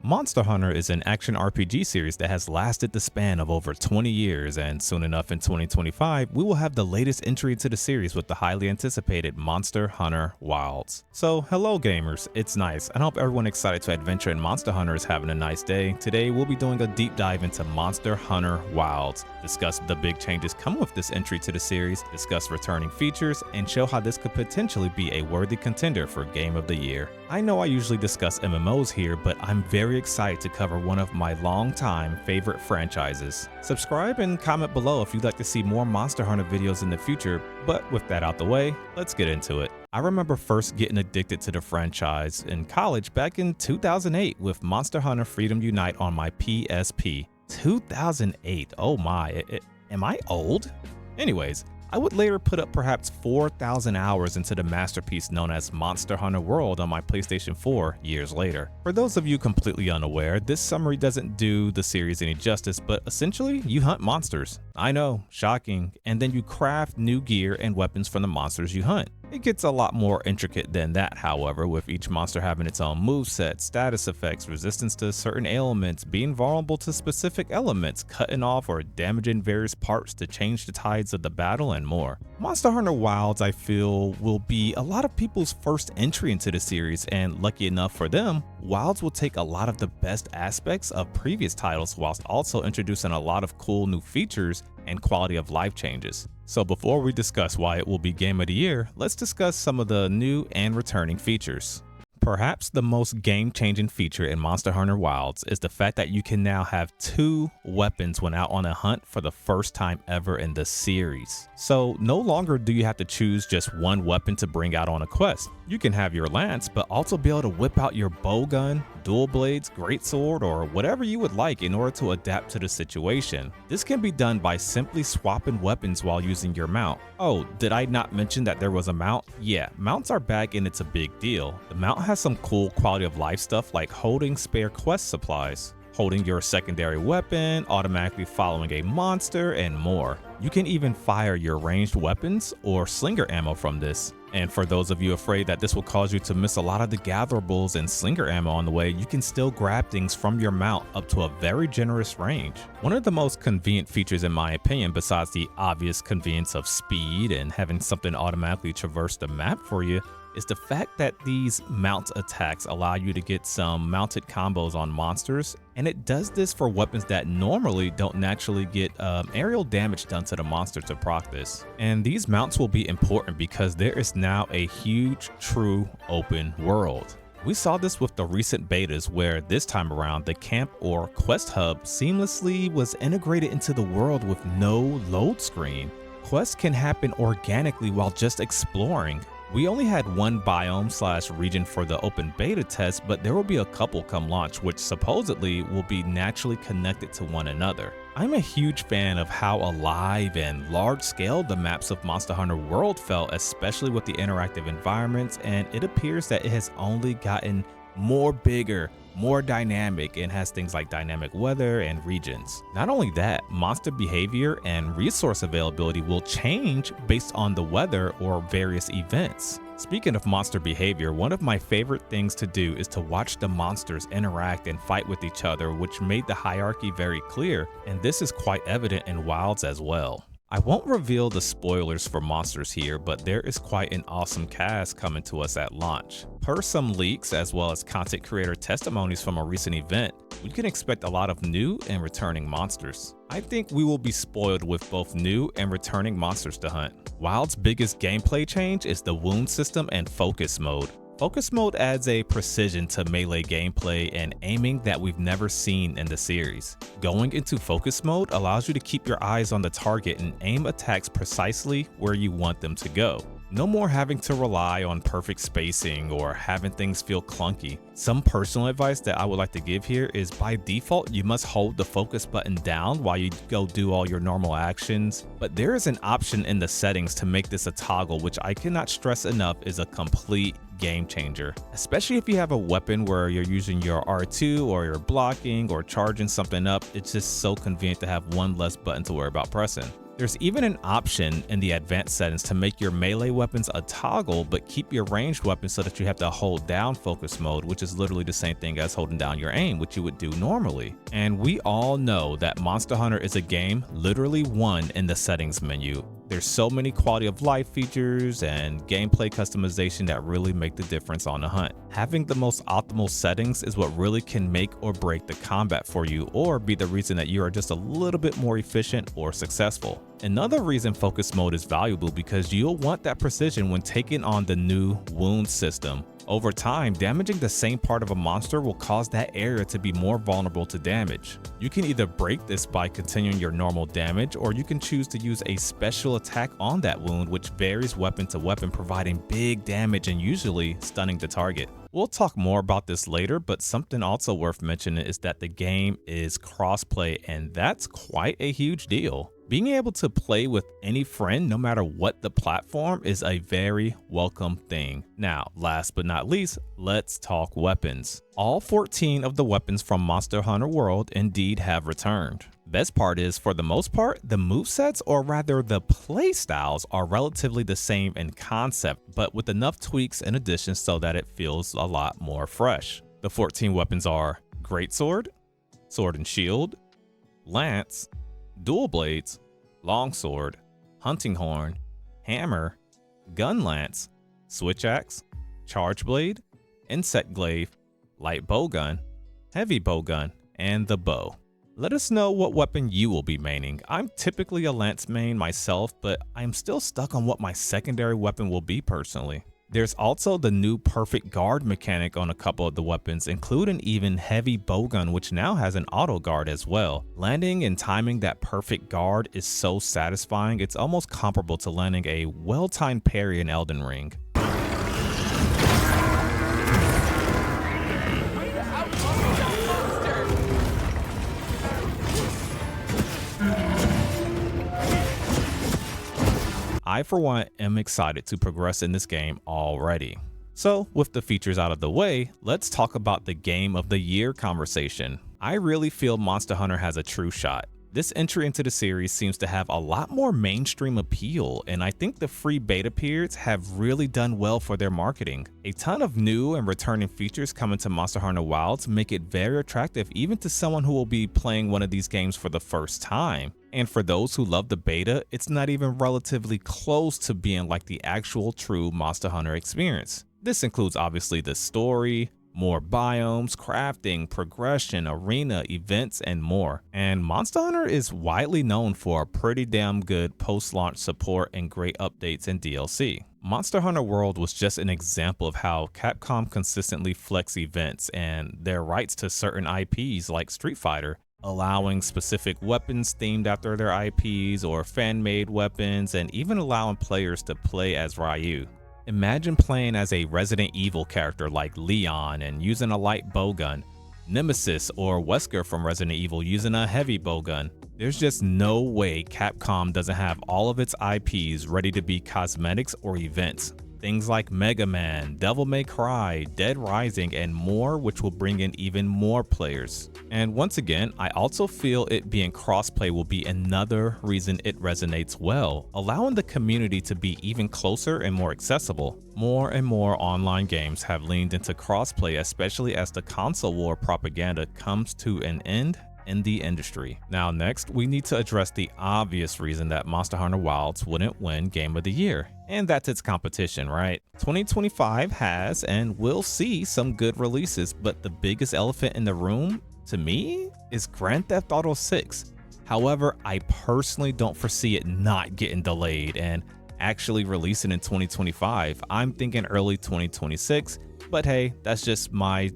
Monster Hunter is an action RPG series that has lasted the span of over 20 years, and soon enough in 2025, we will have the latest entry to the series with the highly anticipated Monster Hunter Wilds. So hello gamers, it's Nyce, and I hope everyone excited to adventure in Monster Hunter is having a nice day. Today we'll be doing a deep dive into Monster Hunter Wilds, discuss the big changes coming with this entry to the series, discuss returning features, and show how this could potentially be a worthy contender for Game of the Year. I know I usually discuss MMOs here, but I'm very excited to cover one of my long-time favorite franchises. Subscribe and comment below if you'd like to see more Monster Hunter videos in the future, but with that out the way, let's get into it. I remember first getting addicted to the franchise in college back in 2008 with Monster Hunter Freedom Unite on my PSP. 2008, oh my, am I old? Anyways, I would later put up perhaps 4,000 hours into the masterpiece known as Monster Hunter World on my PlayStation 4 years later. For those of you completely unaware, this summary doesn't do the series any justice, but essentially you hunt monsters. I know, shocking, and then you craft new gear and weapons from the monsters you hunt. It gets a lot more intricate than that, however, with each monster having its own moveset, status effects, resistance to certain ailments, being vulnerable to specific elements, cutting off or damaging various parts to change the tides of the battle, and more. Monster Hunter Wilds, I feel, will be a lot of people's first entry into the series, and lucky enough for them, Wilds will take a lot of the best aspects of previous titles whilst also introducing a lot of cool new features and quality of life changes. So before we discuss why it will be Game of the Year, let's discuss some of the new and returning features. Perhaps the most game-changing feature in Monster Hunter Wilds is the fact that you can now have 2 weapons when out on a hunt for the first time ever in the series. So no longer do you have to choose just one weapon to bring out on a quest. You can have your lance, but also be able to whip out your bow gun, dual blades, greatsword, or whatever you would like in order to adapt to the situation. This can be done by simply swapping weapons while using your mount. Oh, did I not mention that there was a mount? Yeah, mounts are back and it's a big deal. The mount has some cool quality of life stuff like holding spare quest supplies, holding your secondary weapon, automatically following a monster, and more. You can even fire your ranged weapons or slinger ammo from this. And for those of you afraid that this will cause you to miss a lot of the gatherables and slinger ammo on the way, you can still grab things from your mount up to a very generous range. One of the most convenient features in my opinion, besides the obvious convenience of speed and having something automatically traverse the map for you, is the fact that these mount attacks allow you to get some mounted combos on monsters, and it does this for weapons that normally don't naturally get aerial damage done to the monster to proc this. And these mounts will be important because there is now a huge true open world. We saw this with the recent betas where this time around the camp or quest hub seamlessly was integrated into the world with no load screen. Quests can happen organically while just exploring. We only had one biome/region for the open beta test, but there will be a couple come launch which supposedly will be naturally connected to one another. I'm a huge fan of how alive and large scale the maps of Monster Hunter World felt, especially with the interactive environments, and it appears that it has only gotten more bigger, more dynamic, and has things like dynamic weather and regions. Not only that, monster behavior and resource availability will change based on the weather or various events. Speaking of monster behavior, one of my favorite things to do is to watch the monsters interact and fight with each other, which made the hierarchy very clear, and this is quite evident in Wilds as well. I won't reveal the spoilers for monsters here, but there is quite an awesome cast coming to us at launch. Per some leaks as well as content creator testimonies from a recent event, we can expect a lot of new and returning monsters. I think we will be spoiled with both new and returning monsters to hunt. Wild's biggest gameplay change is the wound system and focus mode. Focus mode adds a precision to melee gameplay and aiming that we've never seen in the series. Going into focus mode allows you to keep your eyes on the target and aim attacks precisely where you want them to go. No more having to rely on perfect spacing or having things feel clunky. Some personal advice that I would like to give here is by default, you must hold the focus button down while you go do all your normal actions, but there is an option in the settings to make this a toggle, which I cannot stress enough is a complete game changer, especially if you have a weapon where you're using your R2 or you're blocking or charging something up. It's just so convenient to have one less button to worry about pressing. There's even an option in the advanced settings to make your melee weapons a toggle but keep your ranged weapons so that you have to hold down focus mode, which is literally the same thing as holding down your aim, which you would do normally. And we all know that Monster Hunter is a game literally won in the settings menu. There's so many quality of life features and gameplay customization that really make the difference on the hunt. Having the most optimal settings is what really can make or break the combat for you, or be the reason that you are just a little bit more efficient or successful. Another reason focus mode is valuable because you'll want that precision when taking on the new wound system. Over time, damaging the same part of a monster will cause that area to be more vulnerable to damage. You can either break this by continuing your normal damage, or you can choose to use a special attack on that wound, which varies weapon to weapon, providing big damage and usually stunning the target. We'll talk more about this later, but something also worth mentioning is that the game is crossplay, and that's quite a huge deal. Being able to play with any friend, no matter what the platform, is a very welcome thing. Now, last but not least, let's talk weapons. All 14 of the weapons from Monster Hunter World indeed have returned. Best part is, for the most part, the movesets, or rather the playstyles, are relatively the same in concept, but with enough tweaks and additions so that it feels a lot more fresh. The 14 weapons are Greatsword, Sword and Shield, Lance, Dual Blades, Longsword, Hunting Horn, Hammer, Gun Lance, Switch Axe, Charge Blade, Insect Glaive, Light Bowgun, Heavy Bowgun, and the Bow. Let us know what weapon you will be maining. I'm typically a Lance main myself, but I'm still stuck on what my secondary weapon will be personally. There's also the new perfect guard mechanic on a couple of the weapons, including even Heavy Bowgun, which now has an auto guard as well. Landing and timing that perfect guard is so satisfying, it's almost comparable to landing a well-timed parry in Elden Ring. I, for one, am excited to progress in this game already. So, with the features out of the way, let's talk about the Game of the Year conversation. I really feel Monster Hunter has a true shot. This entry into the series seems to have a lot more mainstream appeal, and I think the free beta periods have really done well for their marketing. A ton of new and returning features coming to Monster Hunter Wilds make it very attractive even to someone who will be playing one of these games for the first time. And for those who love the beta, it's not even relatively close to being like the actual true Monster Hunter experience. This includes obviously the story, more biomes, crafting, progression, arena, events, and more. And Monster Hunter is widely known for pretty damn good post-launch support and great updates and DLC. Monster Hunter World was just an example of how Capcom consistently flex events and their rights to certain IPs like Street Fighter, allowing specific weapons themed after their IPs or fan-made weapons, and even allowing players to play as Ryu. Imagine playing as a Resident Evil character like Leon and using a light bowgun, Nemesis or Wesker from Resident Evil using a heavy bowgun. There's just no way Capcom doesn't have all of its IPs ready to be cosmetics or events. Things like Mega Man, Devil May Cry, Dead Rising, and more, which will bring in even more players. And once again, I also feel it being crossplay will be another reason it resonates well, allowing the community to be even closer and more accessible. More and more online games have leaned into crossplay, especially as the console war propaganda comes to an end in the industry. Now next, we need to address the obvious reason that Monster Hunter Wilds wouldn't win Game of the Year, and that's its competition, right? 2025 has and will see some good releases, but the biggest elephant in the room, to me, is Grand Theft Auto 6. However, I personally don't foresee it not getting delayed and actually releasing in 2025. I'm thinking early 2026. But hey, that's just my,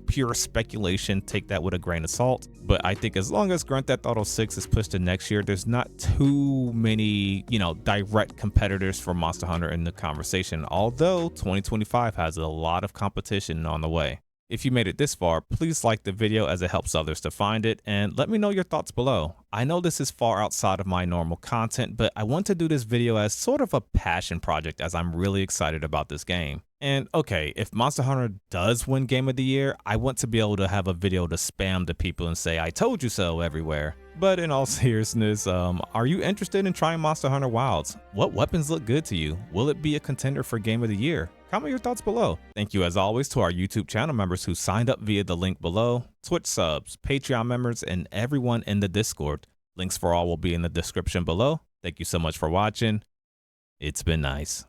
pure speculation. Take that with a grain of salt. But I think as long as Grand Theft Auto 6 is pushed to next year, there's not too many, direct competitors for Monster Hunter in the conversation. Although 2025 has a lot of competition on the way. If you made it this far, please like the video as it helps others to find it, and let me know your thoughts below. I know this is far outside of my normal content, but I want to do this video as sort of a passion project as I'm really excited about this game. And okay, if Monster Hunter does win Game of the Year, I want to be able to have a video to spam to people and say, I told you so everywhere. But in all seriousness, are you interested in trying Monster Hunter Wilds? What weapons look good to you? Will it be a contender for Game of the Year? Comment your thoughts below. Thank you as always to our YouTube channel members who signed up via the link below, Twitch subs, Patreon members, and everyone in the Discord. Links for all will be in the description below. Thank you so much for watching. It's been nice.